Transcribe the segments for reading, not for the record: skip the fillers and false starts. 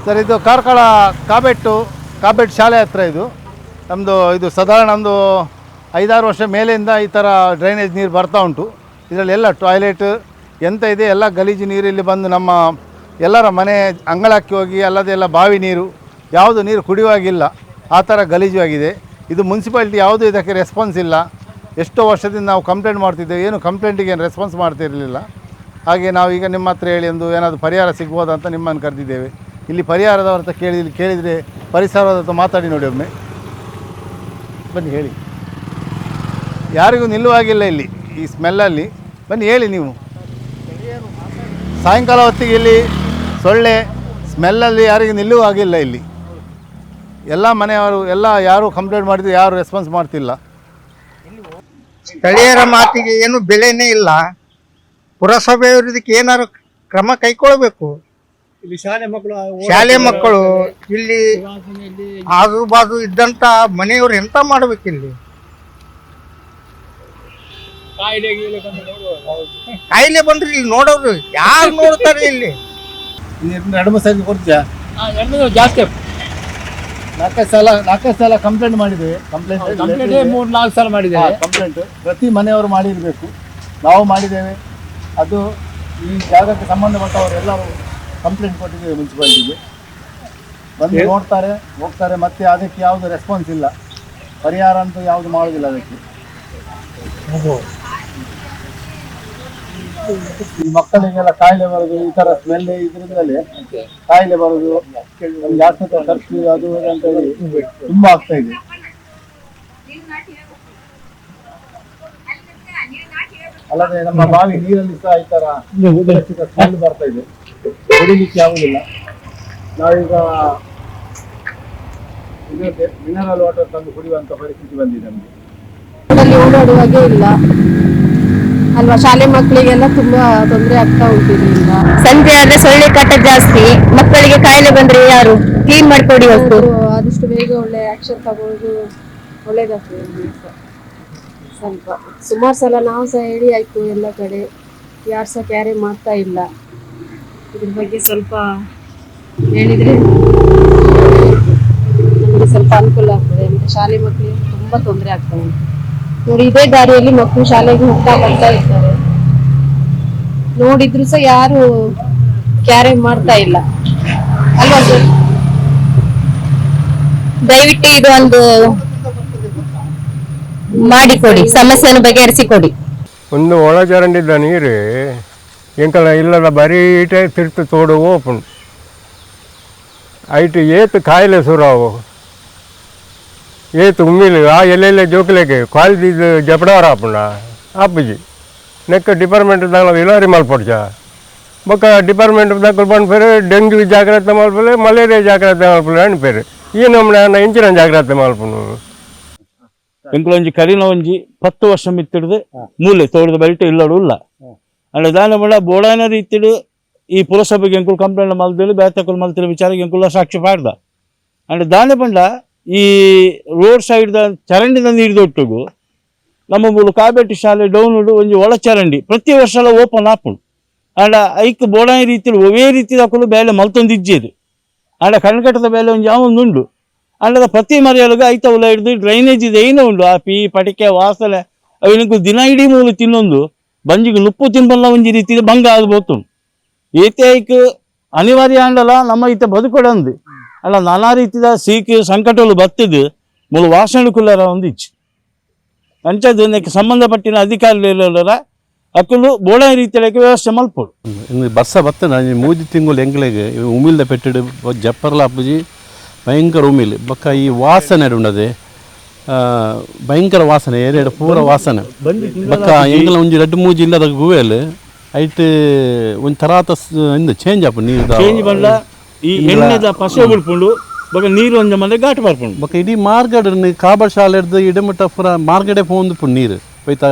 Sir ಇದು ಕಾರ್ಕಳ ಕಾಬೆಟ್ ಶಾಲೆ ಹತ್ರ ಇದು ಸಾಧಾರಣ ಒಂದು 5-6 ವರ್ಷ ಮೇಲಿಂದ ಈ ಥರ ಡ್ರೈನೇಜ್ ನೀರು ಬರ್ತಾ ಉಂಟು. ಇದರಲ್ಲೆಲ್ಲ ಟಾಯ್ಲೆಟ್ ಎಂತ ಇದೆ ಎಲ್ಲ ಗಲೀಜು ನೀರು ಇಲ್ಲಿ ಬಂದು ನಮ್ಮ ಎಲ್ಲರ ಮನೆ ಅಂಗಳಕ್ಕೆ ಹೋಗಿ ಅಲ್ಲದೆಲ್ಲ ಬಾವಿ ನೀರು ಯಾವುದು ನೀರು ಕುಡಿಯುವಾಗಿಲ್ಲ, ಆ ಥರ ಗಲೀಜು ಆಗಿದೆ. ಇದು ಮುನ್ಸಿಪಾಲ್ಟಿ ಯಾವುದೂ ಇದಕ್ಕೆ ರೆಸ್ಪಾನ್ಸ್ ಇಲ್ಲ. ಎಷ್ಟೋ ವರ್ಷದಿಂದ ನಾವು ಕಂಪ್ಲೇಂಟ್ ಮಾಡ್ತಿದ್ದೇವೆ, ಏನು ಕಂಪ್ಲೇಂಟಿಗೆ ಏನು ರೆಸ್ಪಾನ್ಸ್ ಮಾಡ್ತಿರಲಿಲ್ಲ. ಹಾಗೆ ನಾವು ಈಗ ನಿಮ್ಮ ಹತ್ರ ಹೇಳಿ ಒಂದು ಏನಾದರೂ ಪರಿಹಾರ ಸಿಗ್ಬೋದಾ ಅಂತ ನಿಮ್ಮನ್ನು ಕರೆದಿದ್ದೇವೆ. ಇಲ್ಲಿ ಪರಿಹಾರದವ್ರ ಹತ್ರ ಕೇಳಿದರೆ ಪರಿಸರದ ಹತ್ರ ಮಾತಾಡಿ ನೋಡಿ ಒಮ್ಮೆ, ಬನ್ನಿ ಹೇಳಿ. ಯಾರಿಗೂ ನಿಲ್ಲುವಾಗಿಲ್ಲ ಇಲ್ಲಿ ಈ ಸ್ಮೆಲ್ಲಲ್ಲಿ, ಬನ್ನಿ ಹೇಳಿ ನೀವು. ಸಾಯಂಕಾಲ ಹೊತ್ತಿಗೆ ಇಲ್ಲಿ ಸೊಳ್ಳೆ ಸ್ಮೆಲ್ಲಲ್ಲಿ ಯಾರಿಗೂ ನಿಲ್ಲುವಾಗಿಲ್ಲ ಇಲ್ಲಿ. ಎಲ್ಲ ಮನೆಯವರು ಎಲ್ಲ ಯಾರು ಕಂಪ್ಲೇಂಟ್ ಮಾಡಿದ್ರು, ಯಾರು ರೆಸ್ಪಾನ್ಸ್ ಮಾಡ್ತಿಲ್ಲ. ಸ್ಥಳೀಯರ ಮಾತಿಗೆ ಏನು ಬೆಲೆನೇ ಇಲ್ಲ. ಪುರಸಭೆಯವರು ಇದಕ್ಕೆ ಏನಾದ್ರು ಕ್ರಮ ಕೈಗೊಳ್ಳಬೇಕು. ಇಲ್ಲಿ ಶಾಲೆ ಮಕ್ಕಳು ಇಲ್ಲಿ ಆಜು ಬಾಜು ಇದ್ದಂತ ಮನೆಯವರು ಎಂತ ಮಾಡ್ಬೇಕು ಇಲ್ಲಿ? ಕಾಯಿಲೆ ಬಂದ್ರೆ ಇಲ್ಲಿ ನೋಡೋರು ಯಾರು ನೋಡ್ತಾರೆ ಇಲ್ಲಿ? 2-3 ಸಲ ಕೊಡ್ತೀಯಾ? ಜಾಸ್ತಿ 4 ಸಲ ಕಂಪ್ಲೇಂಟ್ ಮಾಡಿದ್ದೇವೆ. ಕಂಪ್ಲೇಂಟ್ 3-4 ಸಲ ಮಾಡಿದ್ದೇವೆ. ಕಂಪ್ಲೇಂಟ್ ಪ್ರತಿ ಮನೆಯವರು ಮಾಡಿರಬೇಕು, ನಾವು ಮಾಡಿದ್ದೇವೆ. ಅದು ಈ ಜಾಗಕ್ಕೆ ಸಂಬಂಧಪಟ್ಟವರೆಲ್ಲರೂ ಕಂಪ್ಲೇಂಟ್ ಕೊಟ್ಟಿದ್ದೇವೆ ಮುನ್ಸಿಪಾಲ್ಟಿಗೆ. ಬಂದು ನೋಡ್ತಾರೆ, ಹೋಗ್ತಾರೆ, ಮತ್ತೆ ಅದಕ್ಕೆ ಯಾವುದು ರೆಸ್ಪಾನ್ಸ್ ಇಲ್ಲ. ಪರಿಹಾರ ಅಂತೂ ಯಾವುದು ಮಾಡೋದಿಲ್ಲ ಅದಕ್ಕೆ. ಈ ಮಕ್ಕಳಿಗೆಲ್ಲ ಕಾಯಿಲೆ ಬರೋದು, ಈ ಥರ ಸ್ಮೆಲ್ ಇದರಿಂದಲೇ ಕಾಯಿಲೆ ಬರೋದು, ಆಸ್ಪತ್ರೆ ಖರ್ಚು ಅದು ಅಂತ ಹೇಳಿ ತುಂಬ ಆಗ್ತಾ ಇದೆ. ಅಲ್ಲದೆ ನಮ್ಮ ಬಾವಿ ನೀರಲ್ಲಿ ಸಹ ಈ ಥರ ಸ್ಮೆಲ್ ಬರ್ತಾ ಇದೆ, ಕುಡಿಲಿಕ್ಕೆ ಆಗುದಿಲ್ಲ. ನಾವೀಗ ಮಿನರಲ್ ವಾಟರ್ ತಂದು ಕುಡಿಯುವಂತ ಪರಿಸ್ಥಿತಿ ಬಂದಿದೆ ನಮಗೆ. ಓಡಾಡುವಾಗೆ ಇಲ್ಲ ಅಲ್ವಾ, ಶಾಲೆ ಮಕ್ಕಳಿಗೆಲ್ಲ ತುಂಬಾ ತೊಂದರೆ ಆಗ್ತಾ ಉಂಟು ಇದರಿಂದ. ಸಂಜೆ ಆದ್ರೆ ಸೊಳ್ಳೆ ಕಾಟ ಜಾಸ್ತಿ, ಮಕ್ಕಳಿಗೆ ಕಾಯಿಲೆ ಬಂದ್ರೆ ಯಾರು ಕ್ಲೀನ್ ಮಾಡ್ಕೊಡಿ ಹೊತ್ತು. ಆದಷ್ಟು ಬೇಗ ಒಳ್ಳೆ ಆಕ್ಷನ್ ತಗೊಳ್ಳೋದು ಒಳ್ಳೇದಾಗ್ತದೆ. ಸ್ವಲ್ಪ ಸುಮಾರು ಸಲ ನಾವು ಸಹ ಹೇಳಿ ಆಯ್ತು, ಎಲ್ಲ ಕಡೆ ಯಾರು ಸಹ ಕ್ಯಾರೆ ಮಾಡ್ತಾ ಇಲ್ಲ. ಇದ್ರ ಬಗ್ಗೆ ಸ್ವಲ್ಪ ಹೇಳಿದ್ರೆ ನಮಗೆ ಸ್ವಲ್ಪ ಅನುಕೂಲ ಆಗ್ತದೆ. ಮತ್ತೆ ಶಾಲೆ ಮಕ್ಕಳಿಗೆ ತುಂಬಾ ತೊಂದರೆ ಆಗ್ತಾ ಉಂಟು ನೋಡಿ. ಇದೇ ದಾರಿಯಲ್ಲಿ ಮಕ್ಕಳು ಶಾಲೆಗೆ ಹೋಗ್ತಾ ಬರ್ತಾ ಇರ್ತಾರೆ, ನೋಡಿದ್ರು ಸಹ ಯಾರು ಕ್ಯಾರೆ ಮಾಡ್ತಾ ಇಲ್ಲ ಅಲ್ವಾ ಸರ್? ದಯವಿಟ್ಟು ಇದು ಒಂದು ಮಾಡಿಕೊಡಿ, ಸಮಸ್ಯೆಯನ್ನು ಬಗೆಹರಿಸಿಕೊಡಿ. ಒಂದು ಒಳ ಚರಂಡಿದ್ದ ನೀರು ಎಂಕಲ ಇಲ್ಲದ ಬರೀ ಈಟೆ ತಿರ್ತು ತೋಡು ಓಪನ್ ಐಟು ಏತು ಕಾಯಿಲೆ ಸುರಾವು ಏತು ಉಮ್ಮಿಲು ಆ ಎಲ್ಲೆಲ್ಲ ಜೋಕ್ಲೆಗೆ ಕಾಯ್ದು ಜಪಡಾರ ಆಪುಂಡ ಆಪುಜಿ ನೆಕ್ಕ ಡಿಪಾರ್ಟ್ಮೆಂಟ್ ದಾಖಲೆ ಇಲಾರಿ ಮಲ್ಪಡ್ಚ ಬೊಕ್ಕ ಡಿಪಾರ್ಟ್ಮೆಂಟ್ ದಾಖಲೆ ಬಂದ್ಪೇರು ಡೆಂಗ್ಯೂ ಜಾಗ್ರತೆ ಮಲ್ಪಲೆ, ಮಲೇರಿಯಾ ಜಾಗ್ರತೆ ಮಲ್ಪಲೆ ಅನ್ಪೇರು. ಈ ನಮ್ಮನೆ ಇಂಚಿನ ಜಾಗ್ರತೆ ಮಲ್ಪನು ಎಂಕುಲೊಂಜಿ ಕರಿನ ಒಂಜಿ 10 ವರ್ಷ ಮಿತ್ತಿಡ್ದು ಮೂಲೆ ತೋಟದ ಬರಿಟ ಇಲ್ಲಡು ಇಲ್ಲ ಅಂಡ್ ದಾನ ಬಡ ಬೋಡಾನ ರೀತಿಡು ಈ ಪುರಸಭೆಗೆ ಎಂಕುಲು ಕಂಪ್ಲೇಂಟ್ ಮಲ್ದಿಲು ಬೇತಕುಲು ಮಲ್ತಿನ ವಿಚಾರಕ್ಕೆ ಎಂಕುಲ ಸಾಕ್ಷಿ ಪಾಡ್ದ ಅಂಡ್ ದಾನೆ ಬಂಡ ಈ ರೋಡ್ ಸೈಡ್ ದ ಚರಂಡಿದ ನೀರು ದೊಟ್ಟುಗು ನಮ್ಮ ಮೂಲ ಕಾಬೇಟಿ ಶಾಲೆ ಡೌನ್ಲೋಡ್ ಒಂಜಿ ಒಳ ಚರಂಡಿ ಪ್ರತಿ ವರ್ಷ ಓಪನ್ ಆಪುಂಡು ಅಂಡ ಐಕ್ ಬೋಡಾನ ರೀತಿಲು ಒವೇ ರೀತಿ ಹಾಕಲು ಬೇಲೆ ಮಲ್ತೊಂದಿಜ್ಜೇರು ಅಂಡ ಕಣ್ಕಟ್ಟದ ಬೇಲೆ ಒಂಜಿ ಯಾವೊಂದುಂಡು ಅಂಡದ ಪ್ರತಿ ಮರೆಯೊಳಗೆ ಐತ ಉಲ ಹಿಡಿದು ಡ್ರೈನೇಜ್ ಇದೆ ಏನೋ ಉಂಡು ಆ ಪಿ ಪಟಿಕೆ ವಾಸನೆ ಅವನಿಗೂ ದಿನ ಇಡೀ ಮೂಲು ತಿನ್ನೊಂದು ಬಂಜಿಗೆ ನುಪ್ಪು ತಿಂಬಲ್ಲ ಒಂಜಿ ರೀತಿ ಭಂಗ ಆಗ್ಬೋದು. ಏತೈಕ್ ಅನಿವಾರ್ಯ ಅಂಡಲ್ಲ ನಮ್ಮ ಈತ ಬದುಕೊಡಂದು ಅಲ್ಲ ನಾನಾ ರೀತಿಯ ಸೀಕೆ ಸಂಕಟಗಳು ಬತ್ತಿದ್ದು ಮೂಲ ವಾಸನೆ ಕುಲ್ಲರ ಒಂದಿಚ್ಚು ಅಂಚದ್ದು ಸಂಬಂಧಪಟ್ಟಿನ ಅಧಿಕಾರಿಗಳ ಅಕ್ಕಲು ಬೋಳ ರೀತಿಯೊಳಗೆ ವ್ಯವಸ್ಥೆ ಮಲ್ಪಡು. ಬಸ್ಸ ಬತ್ತನ 3 ತಿಂಗಳು ಎಂಗ್ಲೆಗೆ ಉಮಿಲ್ದ ಪೆಟ್ಟಿಡು ಜಪ್ಪರ್ಲ ಅಪ್ಪುಜಿ ಭಯಂಕರ ಉಮಿಲ್ ಬೊಕ್ಕ ಈ ವಾಸನೆ ಉಂಡದೆ ಭಯಂಕರ ವಾಸನೆ ಎರಡು ಪೂರ ವಾಸನೆ ಬೊಕ್ಕ ಎಂಗ್ಲ ಒಂಜಿ 2-3 ಇಲ್ಲದ ಗುವೆಲ್ ಐಟ್ ಒಂದು ತರಾತ ಇಂದ ಚೇಂಜ್ ಆಪು ನೀರು ಚೇಂಜ್ ಬಂದ ಈ ಎಣ್ಣೆದ ಪಸೆ ಬಿಡ್ಕೊಂಡು ಬೊಕ್ಕ ನೀರು ಒಂಜ ಮಂದೆ ಘಾಟ್ ಬರ್ಕೊಂಡು ಬೊಕ್ಕ ಇಡೀ ಮಾರ್ಗಡ್ ಕಾಬರ್ ಶಾಲೆ ಹಿಡ್ದು ಇಡಮಟ್ಟ ಪೂರ ಮಾರ್ಗಡೆ ಪೋಂದು ನೀರು ಹೋಯ್ತ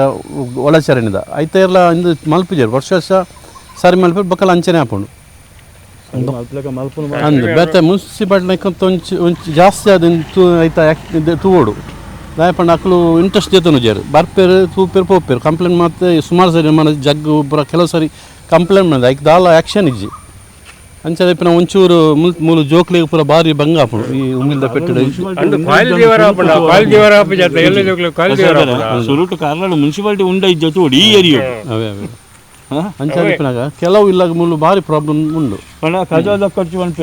ಒಳಚರಣಿದ ಐತ ಎಲ್ಲ ಇಂದು ಮಲ್ಪಿಜರು ವರ್ಷ ಸರಿ ಮಲ್ಪಿ ಬೊಕ್ಕಲ ಅಂಚನೆ ಆಪುಂಡು ಅಂದು ಬೇತೆ ಮುನ್ಸಿಪಾಲ್ಟಿ ಒಂಚು ಜಾಸ್ತಿ ಅದಂತೂ ಐತ ತೂಡು ದಾಯಪಂಡ ಅಕ್ಕಲು ಇಂಟ್ರೆಸ್ಟ್ ಜೊತೆ ಜೇರು ಬರ್ಪೇರು ತೂಪೇರು ಪೋಪೇರು ಕಂಪ್ಲೇಂಟ್ ಮತ್ತೆ ಸುಮಾರು ಸರಿ మన ಜಗ್ಗು ಪೂರ ಕೆಲವು ಸರಿ ಕಂಪ್ಲೇಂಟ್ ಮಾಡಿದೆ ಐಕ್ ದಾಲ ಆ್ಯಕ್ಷನ್ ಇಜ್ಜಿ ಅಂಚೆ ಇಪ್ಪ ನಾವು ಒಂಚೂರು ಮೂಲು ಜೋಕ್ಲಿಗೆ ಪೂರ ಭಾರಿ ಭಂಗ ಆಪುಂಡು ಈ ಉಮಿಲ್ದ ಪೆಟ್ಟಡು ಸುರುಟು ಕಾರ್ನಾಡು ಮುನ್ಸಿಪಾಲಿಟಿ ಉಂಡ ಇಜ್ಜತ್ತು ಒಡಿ ಈ ಏರಿಯಾ ಅವೇ ಅವೇ ಅಂಚೆ ಇಪ್ಪನಾಗ ಕೆಲವು ಇಲ್ಲ ಮೂಲು ಭಾರಿ ಪ್ರಾಬ್ಲಮ್ ಉಂಡು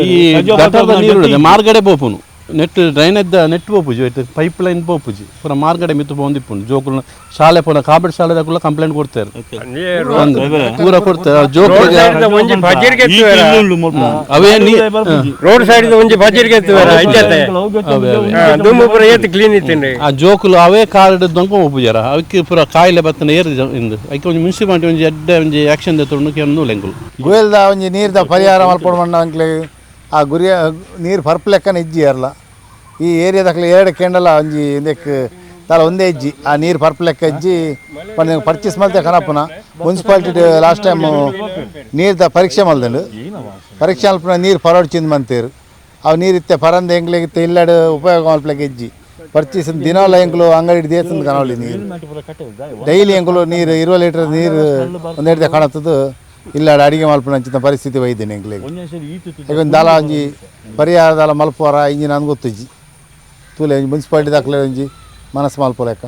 ಈ ಗಟರದ ನೀರು ಮಾರ್ಗಡೆ ಪೋಪುನು ನೆಟ್ ಡ್ರೈನೇಜ್ ನೆಟ್ ಪೋಪುಜಿ ಪೈಪ್ ಲೈನ್ ಪೋಪುಜಿ ಪೂರ ಮಾರ್ಗಡೆ ಮಿತ್ತು ಬಂದಿಪ್ಪುಂಡು ಜೋಕುಲು ಶಾಲೆ ಪೂರ ಕಾಬೆಟ್ ಶಾಲೆದಾಗುಲ್ಲ ಕಂಪ್ಲೇಂಟ್ ಕೊಡ್ತಾರೆ ಪೂರ ಕೊಡ್ತಾರೆ ಜೋಕ್ಲಿಗೆ ಅವೇ ರೋಡ್ ಸೈಡ್ ಒಂಜಿ ಬಜೆಟ್ಗೆ ಕ್ಲೀನ್ ಇತ್ತೇನೆ ಆ ಜೋಕುಲು ಅವೇ ಕಾರ್ಡ್ ದೊಂಕ ಹೋಗ್ಪುಜಾರ ಅವಕ್ಕೆ ಪೂರ ಕಾಯಿಲೆ ಬತ್ತನ ಏರ್ ಇಂದು ಅದಕ್ಕೆ ಒಂದು ಮುನ್ಸಿಪಾಲಿಟಿ ಒಂಜಿ ಎಡ್ಡೆ ಒಂಜಿ ಆಕ್ಷನ್ ತೊಗೊಂಡು ಕೆಮ್ಮು ಲೆಂಗುಲು ಗುಯಲ್ದ ಒಂಜಿ ನೀರ್ದ ಪರಿಹಾರ ಮಲ್ಪೊಡು ಮಣ್ಣ ಅಂಕ್ಲೆ ಆ ಗುರಿಯ ನೀರು ಪರ್ಪ್ ಲೆಕ್ಕನ ಇಜ್ಜಿ ಅರ್ಲ ಈ ಏರಿಯಾದಾಗಲಿ 2 ಕೆಂಡಲ ಒಂಜಿ ಇದಕ್ಕೆ ತಲ ಒಂದೇ ಇಜ್ಜಿ ಆ ನೀರು ಪರ್ಪ್ ಲೆಕ್ಕ ಇಜ್ಜಿ ಪರ್ಚೇಸ್ ಮಾಡ್ತೆ ಕನಪುನ ಮುನ್ಸಿಪಾಲಿಟಿ ಲಾಸ್ಟ್ ಟೈಮ್ ನೀರ್ದ ಪರೀಕ್ಷೆ ಮಲ್ದಂಡು ಪರೀಕ್ಷೆ ಮಲ್ಪನ ನೀರು ಪರವಡ್ಚಿಂದು ಮಂತೇರು ಅವು ನೀರಿತ್ತೆ ಪರಂದ ಎಂಗ್ಲಿಗಿತ್ತೆ ಇಲ್ಲಡು ಉಪಯೋಗ ಮಲ್ಪಲೆಗೆ ಇಜ್ಜಿ ಪರ್ಚೇಸ್ ದಿನಾಲ ಎಂಗ್ಲು ಅಂಗಡಿ ದೇಸಂದು ಕನವಳಿ ನೀರು ಡೈಲಿ ಎಂಗ್ಲು ನೀರು 20 ಲೀಟರ್ ನೀರು ಒಂದೆರಡು ಕಾಣತ್ತದು ಇಲ್ಲ ಅಡಿಗೆ ಮಲ್ಪನ ಅಂಚಿನ ಪರಿಸ್ಥಿತಿ ಒಯ್ದೇನೆ ಎಂಗ್ಲಿಗೆ ಈಗ ದಾಲ ಒಂಜಿ ಪರಿಹಾರ ದಾಲ ಮಲ್ಪುವರ ಇಂಜಿ ನನಗೆ ಗೊತ್ತಿಜ್ಜಿ ತೂಲೆ ಮುನ್ಸಿಪಾಲಿಟಿ ದಾಖಲೆ ಒಂಜಿ ಮನಸ್ಸು ಮಲ್ಪುಲೆಕ್ಕ